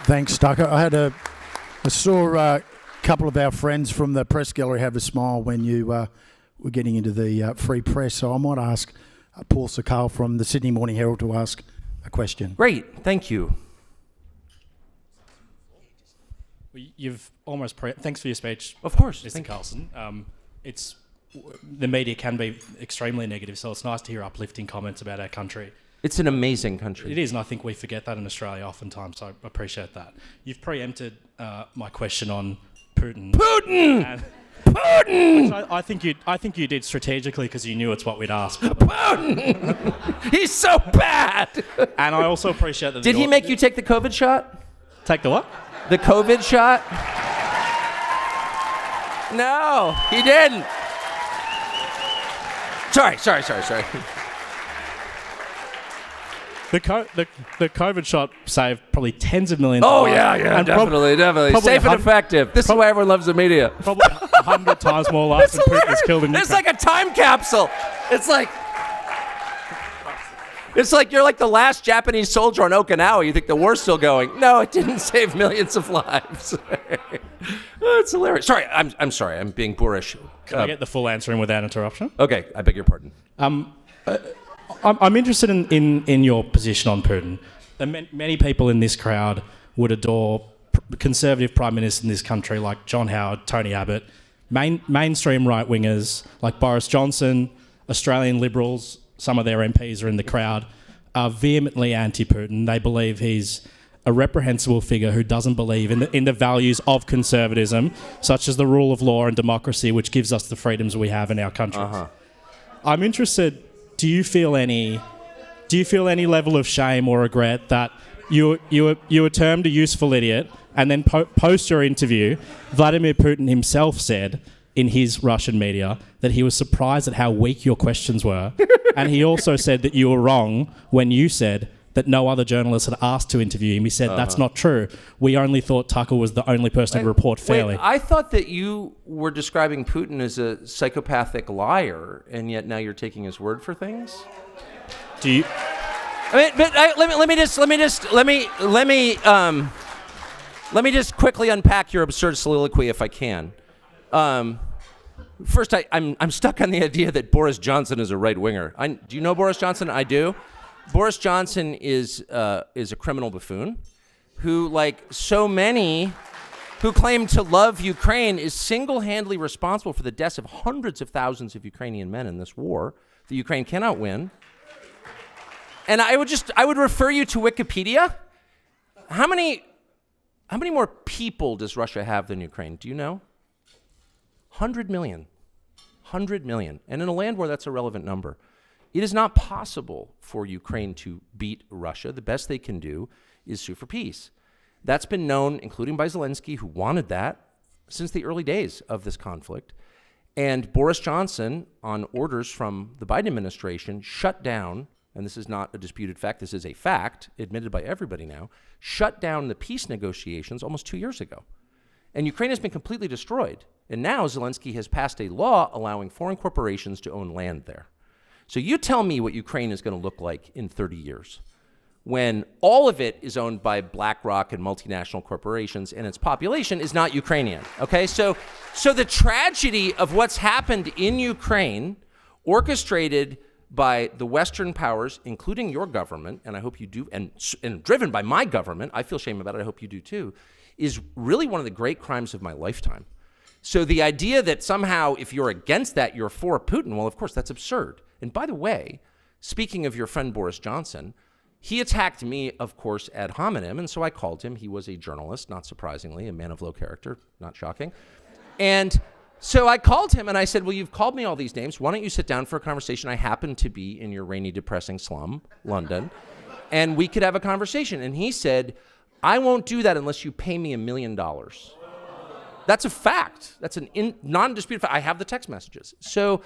Thanks, Tucker. I saw a couple of our friends from the press gallery have a smile when you were getting into the free press, so I might ask Paul Sakal from the Sydney Morning Herald to ask a question. Great, thank you. Well, you've almost thanks for your speech. Of course, Mr. Carlson. The media can be extremely negative, so it's nice to hear uplifting comments about our country. It's an amazing country. It is, and I think we forget that in Australia oftentimes, so I appreciate that. You've preempted my question on Putin. Putin! Which I think you did strategically because you knew it's what we'd ask. Putin! He's so bad! And I also appreciate that... Did he make you take the COVID shot? Take the what? The COVID shot? No, he didn't. Sorry. The COVID shot saved probably tens of millions. Oh, yeah, and definitely. Safe and effective. This is why everyone loves the media. Probably 100 times more lives than Putin's killed in Ukraine. It's like a time capsule. It's like you're like the last Japanese soldier on Okinawa. You think the war's still going. No, it didn't save millions of lives. It's hilarious. Sorry, I'm sorry. I'm being boorish. Can I get the full answer in without interruption? Okay, I beg your pardon. I'm interested in your position on Putin. Many people in this crowd would adore conservative prime ministers in this country like John Howard, Tony Abbott, mainstream right-wingers like Boris Johnson, Australian Liberals, some of their MPs are in the crowd, are vehemently anti-Putin. They believe he's a reprehensible figure who doesn't believe in the values of conservatism, such as the rule of law and democracy, which gives us the freedoms we have in our country. I'm interested... Do you feel any level of shame or regret that you were termed a useful idiot, and then post your interview, Vladimir Putin himself said in his Russian media that he was surprised at how weak your questions were, and he also said that you were wrong when you said that no other journalist had asked to interview him. He said that's not true. We only thought Tucker was the only person to report fairly. I thought that you were describing Putin as a psychopathic liar, and yet now you're taking his word for things. Do you? Let me just quickly unpack your absurd soliloquy if I can. First, I'm stuck on the idea that Boris Johnson is a right winger. Do you know Boris Johnson? I do. Boris Johnson is a criminal buffoon who, like so many who claim to love Ukraine, is single-handedly responsible for the deaths of hundreds of thousands of Ukrainian men in this war that Ukraine cannot win. And I would refer you to Wikipedia. How many more people does Russia have than Ukraine? Do you know? 100 million. 100 million. And in a land war, that's a relevant number. It is not possible for Ukraine to beat Russia. The best they can do is sue for peace. That's been known, including by Zelensky, who wanted that since the early days of this conflict. And Boris Johnson, on orders from the Biden administration, shut down, and this is not a disputed fact, this is a fact, admitted by everybody now, shut down the peace negotiations almost 2 years ago. And Ukraine has been completely destroyed. And now Zelensky has passed a law allowing foreign corporations to own land there. So you tell me what Ukraine is going to look like in 30 years when all of it is owned by BlackRock and multinational corporations and its population is not Ukrainian, okay? So the tragedy of what's happened in Ukraine, orchestrated by the Western powers, including your government, and I hope you do, and driven by my government, I feel shame about it, I hope you do too, is really one of the great crimes of my lifetime. So the idea that somehow if you're against that, you're for Putin, well, of course, that's absurd. And by the way, speaking of your friend Boris Johnson, he attacked me, of course, ad hominem, and so I called him. He was a journalist, not surprisingly, a man of low character, not shocking. And so I called him and I said, well, you've called me all these names. Why don't you sit down for a conversation? I happen to be in your rainy, depressing slum, London, and we could have a conversation. And he said, I won't do that unless you pay me $1 million. That's a fact. That's a non-disputed fact. I have the text messages. So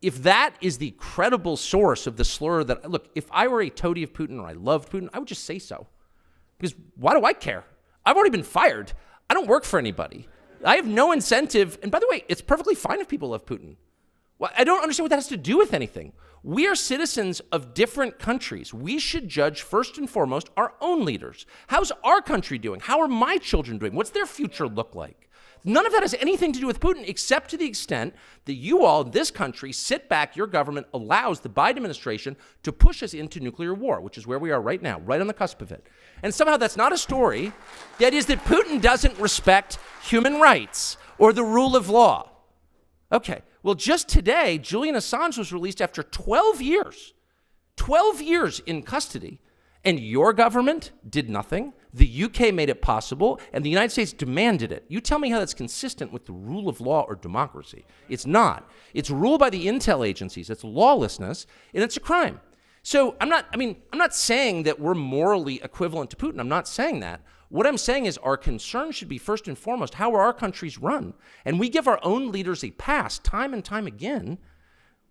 if that is the credible source of the slur that, look, if I were a toady of Putin or I loved Putin, I would just say so. Because why do I care? I've already been fired. I don't work for anybody. I have no incentive. And by the way, it's perfectly fine if people love Putin. Well, I don't understand what that has to do with anything. We are citizens of different countries. We should judge first and foremost our own leaders. How's our country doing? How are my children doing? What's their future look like? None of that has anything to do with Putin, except to the extent that you all, this country, sit back, your government allows the Biden administration to push us into nuclear war, which is where we are right now, right on the cusp of it. And somehow that's not a story. That is that Putin doesn't respect human rights or the rule of law. Okay, well, just today, Julian Assange was released after 12 years. 12 years in custody. And your government did nothing. The UK made it possible, and the United States demanded it. You tell me how that's consistent with the rule of law or democracy. It's not. It's ruled by the intel agencies. It's lawlessness, and it's a crime. So I'm not saying that we're morally equivalent to Putin. I'm not saying that. What I'm saying is our concern should be first and foremost, how are our countries run? And we give our own leaders a pass time and time again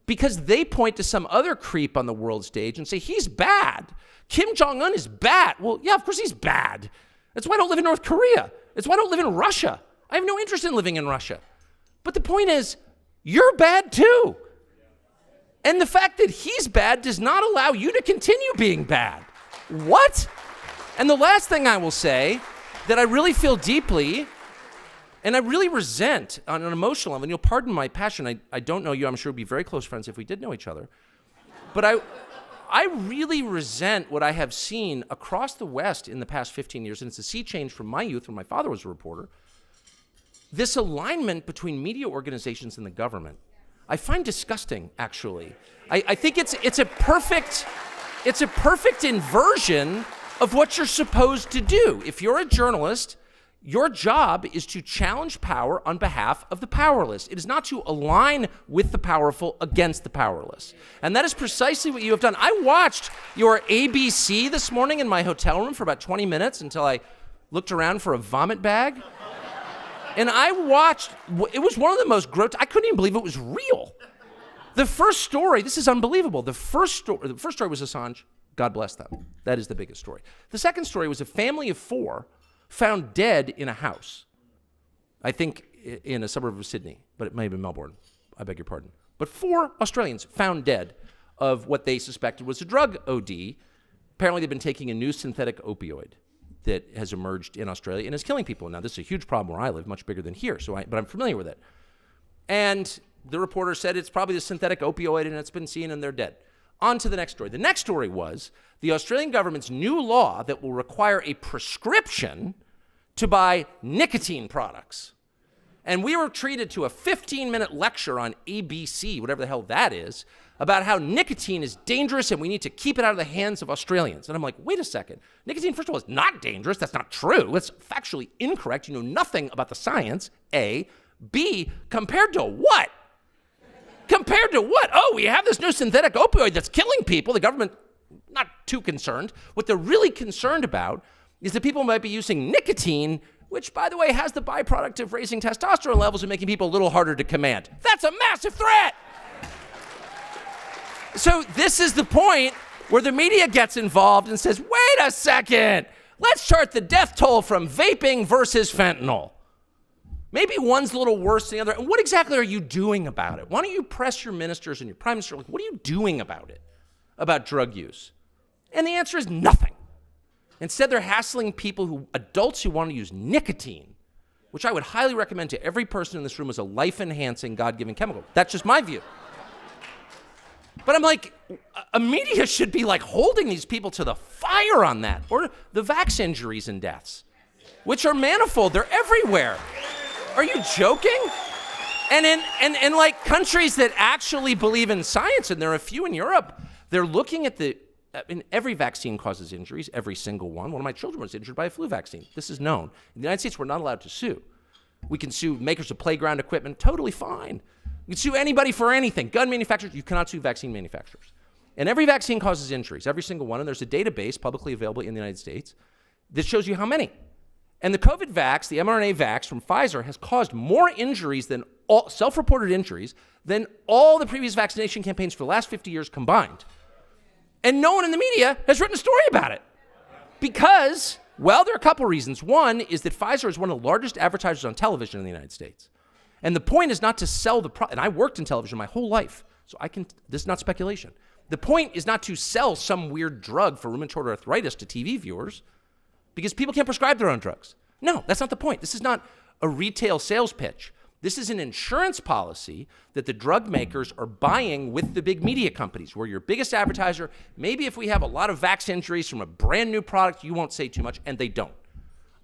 because they point to some other creep on the world stage and say, he's bad. Kim Jong-un is bad. Well, yeah, of course he's bad. That's why I don't live in North Korea. That's why I don't live in Russia. I have no interest in living in Russia. But the point is, you're bad too. And the fact that he's bad does not allow you to continue being bad. What? And the last thing I will say that I really feel deeply and I really resent on an emotional level, and you'll pardon my passion, I don't know you, I'm sure we'd be very close friends if we did know each other, but I really resent what I have seen across the West in the past 15 years, and it's a sea change from my youth when my father was a reporter, this alignment between media organizations and the government. I find disgusting, actually. I think it's a perfect inversion of what you're supposed to do. If you're a journalist, your job is to challenge power on behalf of the powerless. It is not to align with the powerful against the powerless. And that is precisely what you have done. I watched your ABC this morning in my hotel room for about 20 minutes until I looked around for a vomit bag. And I watched, it was one of the most grotesque, I couldn't even believe it was real. The first story, this is unbelievable. The first story was Assange. God bless them. That is the biggest story. The second story was a family of 4 found dead in a house. I think in a suburb of Sydney, but it may have been Melbourne. I beg your pardon. But 4 Australians found dead of what they suspected was a drug OD. Apparently they've been taking a new synthetic opioid that has emerged in Australia and is killing people. Now this is a huge problem where I live, much bigger than here, but I'm familiar with it. And the reporter said it's probably the synthetic opioid and it's been seen and they're dead. On to the next story. The next story was the Australian government's new law that will require a prescription to buy nicotine products. And we were treated to a 15-minute lecture on ABC, whatever the hell that is, about how nicotine is dangerous and we need to keep it out of the hands of Australians. And I'm like, wait a second. Nicotine, first of all, is not dangerous. That's not true. It's factually incorrect. You know nothing about the science, A. B, compared to what? Compared to what? Oh, we have this new synthetic opioid that's killing people. The government, not too concerned. What they're really concerned about is that people might be using nicotine, which, by the way, has the byproduct of raising testosterone levels and making people a little harder to command. That's a massive threat. So this is the point where the media gets involved and says, wait a second, let's chart the death toll from vaping versus fentanyl. Maybe one's a little worse than the other. And what exactly are you doing about it? Why don't you press your ministers and your prime minister, like, what are you doing about it, about drug use? And the answer is nothing. Instead, they're hassling adults who want to use nicotine, which I would highly recommend to every person in this room as a life-enhancing, God-given chemical. That's just my view. But I'm like, a media should be like holding these people to the fire on that, or the vax injuries and deaths, which are manifold. They're everywhere. Are you joking? And in like countries that actually believe in science, and there are a few in Europe, they're looking at every vaccine causes injuries, every single one. One of my children was injured by a flu vaccine. This is known. In the United States, we're not allowed to sue. We can sue makers of playground equipment, totally fine. You can sue anybody for anything. Gun manufacturers, you cannot sue vaccine manufacturers. And every vaccine causes injuries, every single one, and there's a database publicly available in the United States that shows you how many. And the COVID vax, the mRNA vax from Pfizer, has caused more injuries than all self-reported injuries than all the previous vaccination campaigns for the last 50 years combined. And no one in the media has written a story about it. Because, well, there are a couple reasons. One is that Pfizer is one of the largest advertisers on television in the United States. And the point is not to sell the product. And I worked in television my whole life, so this is not speculation. The point is not to sell some weird drug for rheumatoid arthritis to TV viewers, because people can't prescribe their own drugs. No, that's not the point. This is not a retail sales pitch. This is an insurance policy that the drug makers are buying with the big media companies. We're your biggest advertiser. Maybe if we have a lot of vax injuries from a brand new product, you won't say too much, and they don't.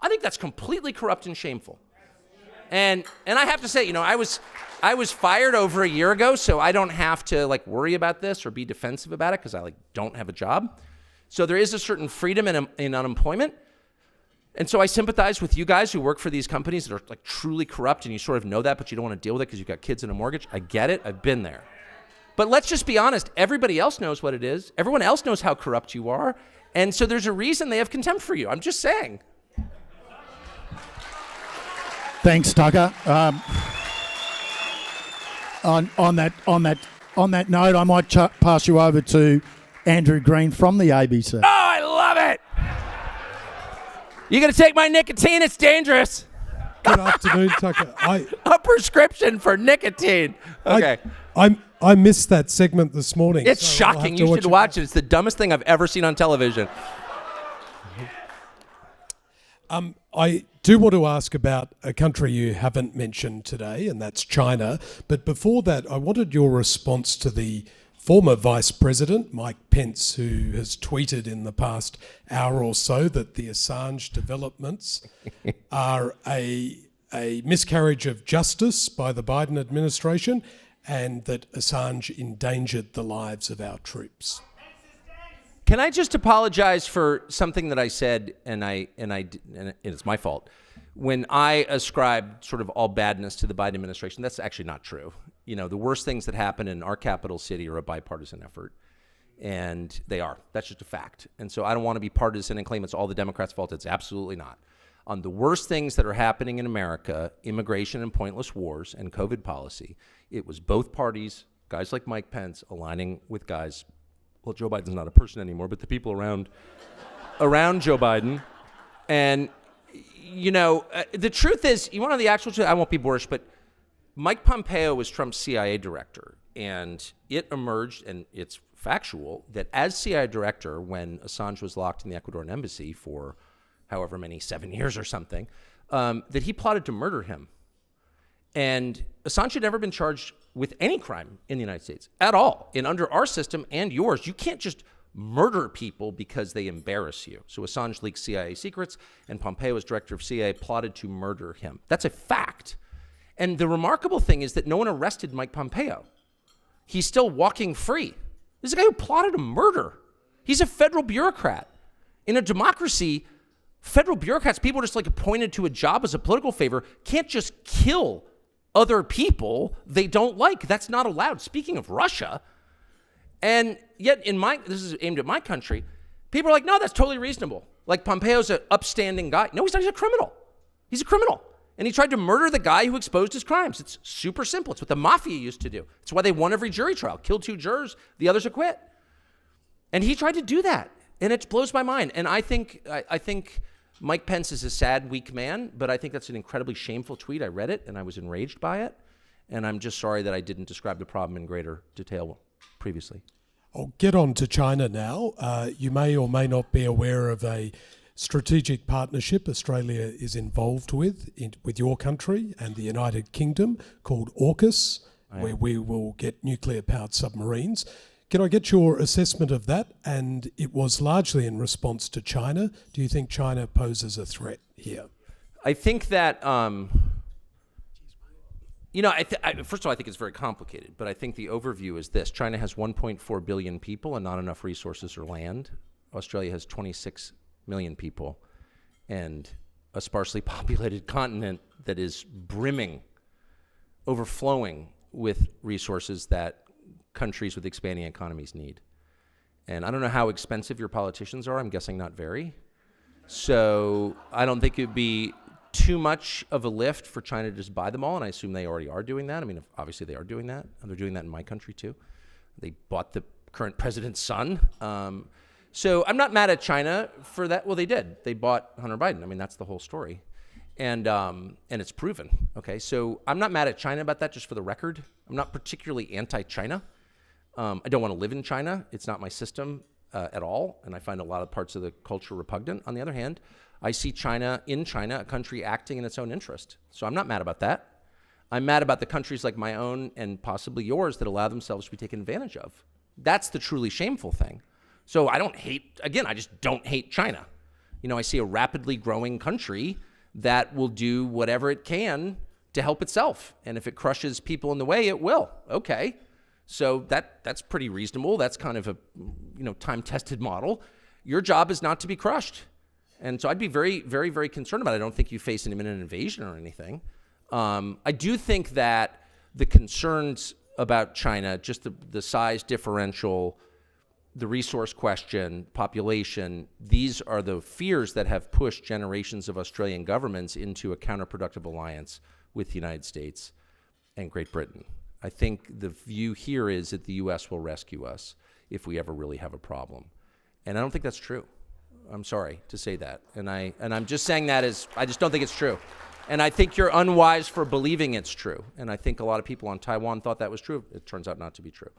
I think that's completely corrupt and shameful. And I have to say, I was fired over a year ago, so I don't have to worry about this or be defensive about it because I don't have a job. So there is a certain freedom in unemployment. And so I sympathize with you guys who work for these companies that are truly corrupt, and you sort of know that, but you don't want to deal with it because you've got kids and a mortgage. I get it. I've been there. But let's just be honest. Everybody else knows what it is. Everyone else knows how corrupt you are. And so there's a reason they have contempt for you. I'm just saying. Thanks, Tucker. On that note, I might pass you over to Andrew Green from the ABC. Oh, I love it. You gonna take my nicotine? It's dangerous. Good afternoon, Tucker. A prescription for nicotine. Okay. I missed that segment this morning. It's shocking. You should watch it. It's the dumbest thing I've ever seen on television. I do want to ask about a country you haven't mentioned today, and that's China. But before that, I wanted your response to the former Vice President, Mike Pence, who has tweeted in the past hour or so that the Assange developments are a miscarriage of justice by the Biden administration, and that Assange endangered the lives of our troops. Can I just apologize for something that I said, and it's my fault. When I ascribed sort of all badness to the Biden administration, that's actually not true. The worst things that happen in our capital city are a bipartisan effort, and they are. That's just a fact. And so I don't want to be partisan and claim it's all the Democrats' fault. It's absolutely not. On the worst things that are happening in America, immigration and pointless wars and COVID policy, it was both parties, guys like Mike Pence, aligning with guys. Well, Joe Biden's not a person anymore, but the people around Joe Biden. And, the truth is, you want to know the actual truth? I won't be boorish, but Mike Pompeo was Trump's CIA director. And it emerged, and it's factual, that as CIA director, when Assange was locked in the Ecuadorian embassy for however many, 7 years or something, that he plotted to murder him. And Assange had never been charged with any crime in the United States at all. And under our system and yours, you can't just murder people because they embarrass you. So Assange leaked CIA secrets, and Pompeo, as director of CIA, plotted to murder him. That's a fact. And the remarkable thing is that no one arrested Mike Pompeo. He's still walking free. This is a guy who plotted a murder. He's a federal bureaucrat. In a democracy, federal bureaucrats, people are just appointed to a job as a political favor, can't just kill other people they don't like. That's not allowed. Speaking of Russia, and yet this is aimed at my country, people are like, no, that's totally reasonable. Pompeo's an upstanding guy. No, he's not. He's a criminal. He's a criminal. And he tried to murder the guy who exposed his crimes. It's super simple. It's what the mafia used to do. It's why they won every jury trial. Killed 2 jurors, the others acquit. And he tried to do that. And it blows my mind. And I think Mike Pence is a sad, weak man, but I think that's an incredibly shameful tweet. I read it, and I was enraged by it. And I'm just sorry that I didn't describe the problem in greater detail previously. I'll get on to China now. You may or may not be aware of a strategic partnership Australia is involved with your country and the United Kingdom called AUKUS, where we will get nuclear-powered submarines. Can I get your assessment of that? And it was largely in response to China. Do you think China poses a threat here? I think that, first of all, I think it's very complicated, but I think the overview is this. China has 1.4 billion people and not enough resources or land. Australia has 26 million people and a sparsely populated continent that is brimming, overflowing with resources that countries with expanding economies need. And I don't know how expensive your politicians are. I'm guessing not very. So I don't think it'd be too much of a lift for China to just buy them all, and I assume they already are doing that. I mean, obviously they are doing that, and they're doing that in my country too. They bought the current president's son. So I'm not mad at China for that. Well, they did. They bought Hunter Biden. I mean, that's the whole story. and it's proven. Okay, so I'm not mad at China about that. Just for the record, I'm not particularly anti-China. I don't want to live in China. It's not my system at all, and I find a lot of parts of the culture repugnant. On the other hand, I see in China, a country acting in its own interest. So I'm not mad about that. I'm mad about the countries like my own and possibly yours that allow themselves to be taken advantage of. That's the truly shameful thing. So I just don't hate China. I see a rapidly growing country that will do whatever it can to help itself. And if it crushes people in the way, it will. Okay. So that's pretty reasonable. That's kind of a time-tested model. Your job is not to be crushed. And so I'd be very, very, very concerned about it. I don't think you face an imminent invasion or anything. I do think that the concerns about China, just the size differential, the resource question, population, these are the fears that have pushed generations of Australian governments into a counterproductive alliance with the United States and Great Britain. I think the view here is that the U.S. will rescue us if we ever really have a problem. And I don't think that's true. I'm sorry to say that. And I'm just saying that I just don't think it's true. And I think you're unwise for believing it's true. And I think a lot of people on Taiwan thought that was true. It turns out not to be true.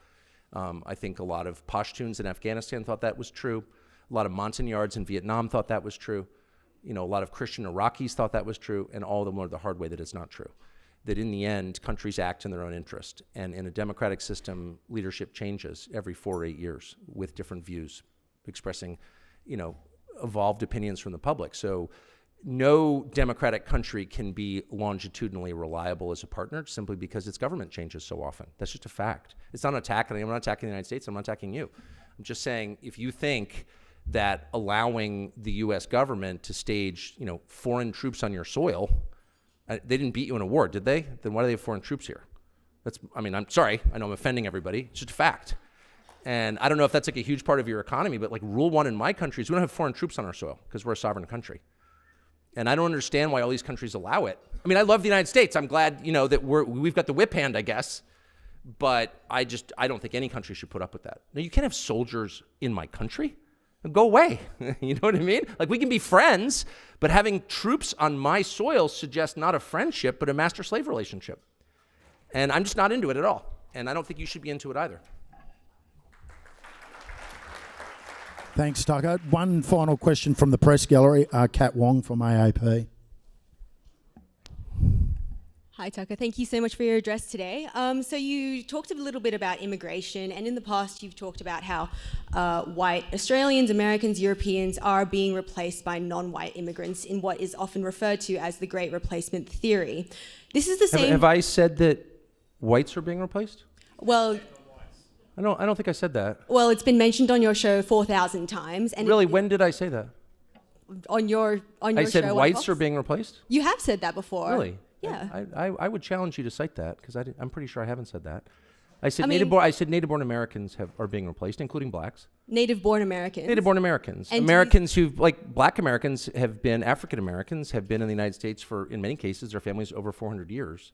I think a lot of Pashtuns in Afghanistan thought that was true. A lot of Montagnards in Vietnam thought that was true. A lot of Christian Iraqis thought that was true. And all of them learned the hard way that it's not true. That in the end, countries act in their own interest. And in a democratic system, leadership changes every 4 or 8 years with different views, expressing, evolved opinions from the public. So no democratic country can be longitudinally reliable as a partner simply because its government changes so often. That's just a fact. It's not an attack. I'm not attacking the United States. I'm not attacking you. I'm just saying if you think that allowing the U.S. government to stage, foreign troops on your soil, they didn't beat you in a war, did they? Then why do they have foreign troops here? I'm sorry. I know I'm offending everybody. It's just a fact. And I don't know if that's like a huge part of your economy, but like rule one in my country is we don't have foreign troops on our soil because we're a sovereign country. And I don't understand why all these countries allow it. I love the United States. I'm glad, that we've got the whip hand, I guess. But I don't think any country should put up with that. No, you can't have soldiers in my country. Go away. You know what I mean? Like we can be friends, but having troops on my soil suggests not a friendship, but a master-slave relationship. And I'm just not into it at all. And I don't think you should be into it either. Thanks, Tucker. One final question from the press gallery. Kat Wong from AAP. Hi, Tucker. Thank you so much for your address today. So you talked a little bit about immigration, and in the past you've talked about how white Australians, Americans, Europeans are being replaced by non-white immigrants in what is often referred to as the Great Replacement Theory. This is the same... Have I said that whites are being replaced? Well... I don't think I said that. Well, it's been mentioned on your show 4,000 times. And really, when did I say that? On your show. I said whites are being replaced? You have said that before. Really? Yeah. I would challenge you to cite that because I'm pretty sure I haven't said that. I said native-born Americans are being replaced, including blacks. Native-born Americans. Native-born Americans. And Americans black Americans African Americans have been in the United States for, in many cases, their families over 400 years.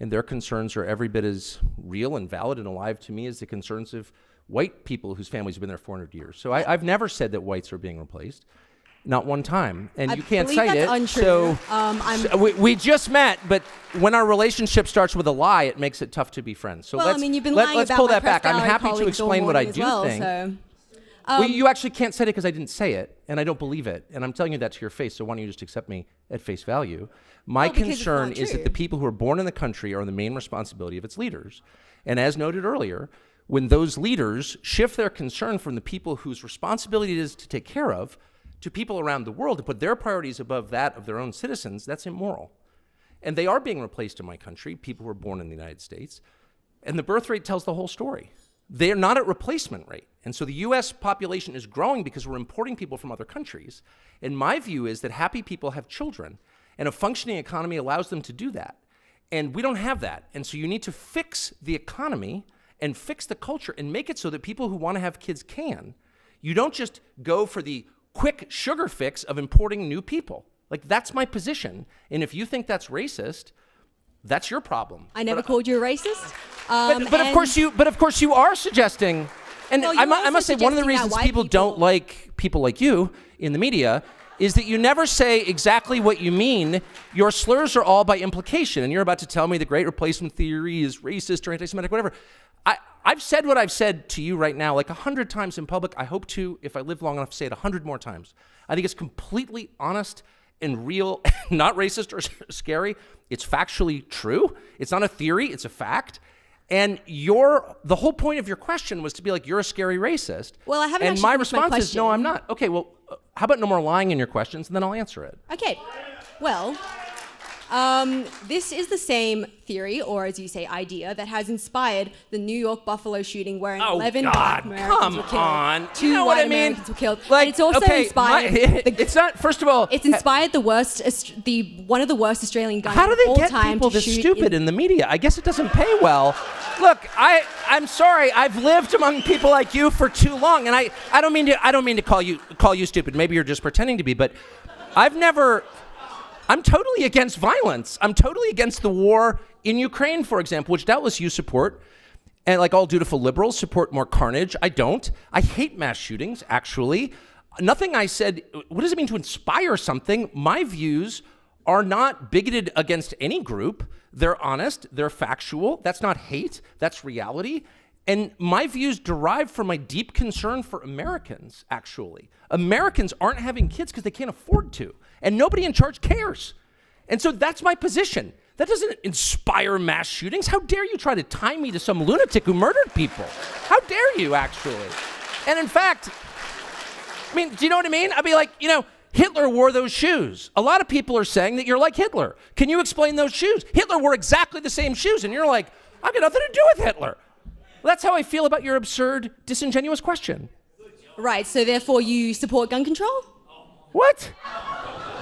And their concerns are every bit as real and valid and alive to me as the concerns of white people whose families have been there 400 years. So I've never said that whites are being replaced. Not one time. And you can't cite it. Untrue. So we just met, but when our relationship starts with a lie, it makes it tough to be friends. So you've been lying let's about pull my that back. press I'm gallery happy to colleagues explain all what I morning do as well, think. so. Well, you actually can't cite it because I didn't say it, and I don't believe it. And I'm telling you that to your face, so why don't you just accept me at face value? My concern is that the people who are born in the country are the main responsibility of its leaders. And as noted earlier, when those leaders shift their concern from the people whose responsibility it is to take care of to people around the world to put their priorities above that of their own citizens, that's immoral. And they are being replaced in my country, people who are born in the United States. And the birth rate tells the whole story. They are not at replacement rate. And so the U.S. population is growing because we're importing people from other countries. And my view is that happy people have children, and a functioning economy allows them to do that. And we don't have that. And so you need to fix the economy and fix the culture and make it so that people who want to have kids can. You don't just go for the quick sugar fix of importing new people. Like, that's my position. And if you think that's racist, that's your problem. I never called you a racist. But of course you are suggesting, and Well, I must say one of the reasons people don't like people like you in the media is that you never say exactly what you mean. Your slurs are all by implication, and you're about to tell me the great replacement theory is racist or anti-Semitic, whatever. I've said what I've said to you right now like 100 times in public. I hope to, if I live long enough, say it 100 more times. I think it's completely honest and real, not racist or scary. It's factually true. It's not a theory, it's a fact. And the whole point of your question was to be like, you're a scary racist. Well, I haven't And actually my finished my response is, no, question. I'm not. Okay, well, how about no more lying in your questions, and then I'll answer it. Okay, well, this is the same theory, or as you say, idea, that has inspired the New York Buffalo shooting where 11 black Americans were killed. Come on. 2 You know white what I mean? Americans were killed. Like, and it's also okay, inspired... it's not, first of all... It's inspired one of the worst Australian guns How do of they all get time people to this shoot stupid in the media? I guess it doesn't pay well. Look, I'm sorry. I've lived among people like you for too long, and I don't mean to call you stupid. Maybe you're just pretending to be, but I'm totally against violence. I'm totally against the war in Ukraine, for example, which doubtless you support. And like all dutiful liberals, support more carnage. I don't. I hate mass shootings, actually. Nothing I said, what does it mean to inspire something? My views are not bigoted against any group. They're honest, they're factual. That's not hate, that's reality. And my views derive from my deep concern for Americans, actually. Americans aren't having kids because they can't afford to. And nobody in charge cares. And so that's my position. That doesn't inspire mass shootings. How dare you try to tie me to some lunatic who murdered people? How dare you, actually? And in fact, I mean, do you know what I mean? I'd be like, Hitler wore those shoes. A lot of people are saying that you're like Hitler. Can you explain those shoes? Hitler wore exactly the same shoes, and you're like, I've got nothing to do with Hitler. Well, that's how I feel about your absurd, disingenuous question. Right, so therefore you support gun control? What?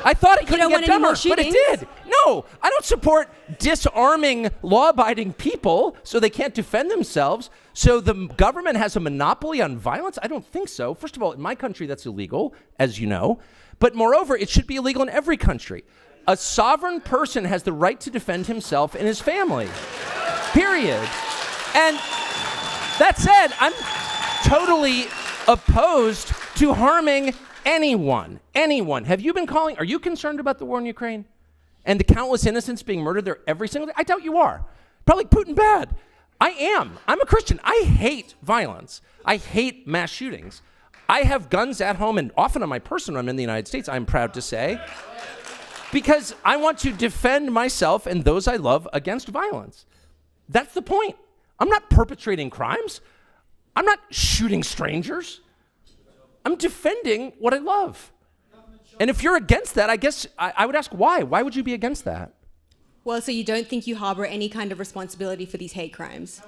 I thought it couldn't don't get want any more dumber, but it shootings? did. No, I don't support disarming law-abiding people so they can't defend themselves. So the government has a monopoly on violence? I don't think so. First of all, in my country, that's illegal, as you know. But moreover, it should be illegal in every country. A sovereign person has the right to defend himself and his family. Period. And that said, I'm totally opposed to harming anyone. Are you concerned about the war in Ukraine? And the countless innocents being murdered there every single day? I doubt you are. Probably Putin bad. I am. I'm a Christian. I hate violence. I hate mass shootings. I have guns at home, and often on my person when I'm in the United States, I'm proud to say, because I want to defend myself and those I love against violence. That's the point. I'm not perpetrating crimes. I'm not shooting strangers. I'm defending what I love. And if you're against that, I guess I would ask why. Why would you be against that? Well, so you don't think you harbor any kind of responsibility for these hate crimes?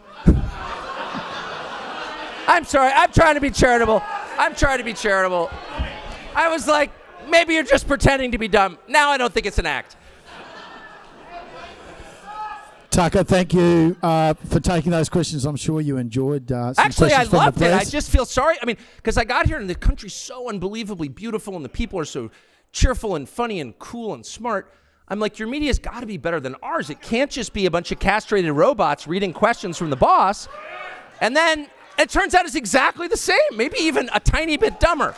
I'm sorry. I'm trying to be charitable. I was like, maybe you're just pretending to be dumb. Now I don't think it's an act. Tucker, thank you for taking those questions. I'm sure you enjoyed some Actually, I questions from the loved it. I press. just feel sorry. I mean, because I got here and the country's so unbelievably beautiful and the people are so cheerful and funny and cool and smart. I'm like, your media's got to be better than ours. It can't just be a bunch of castrated robots reading questions from the boss. And then it turns out it's exactly the same, maybe even a tiny bit dumber.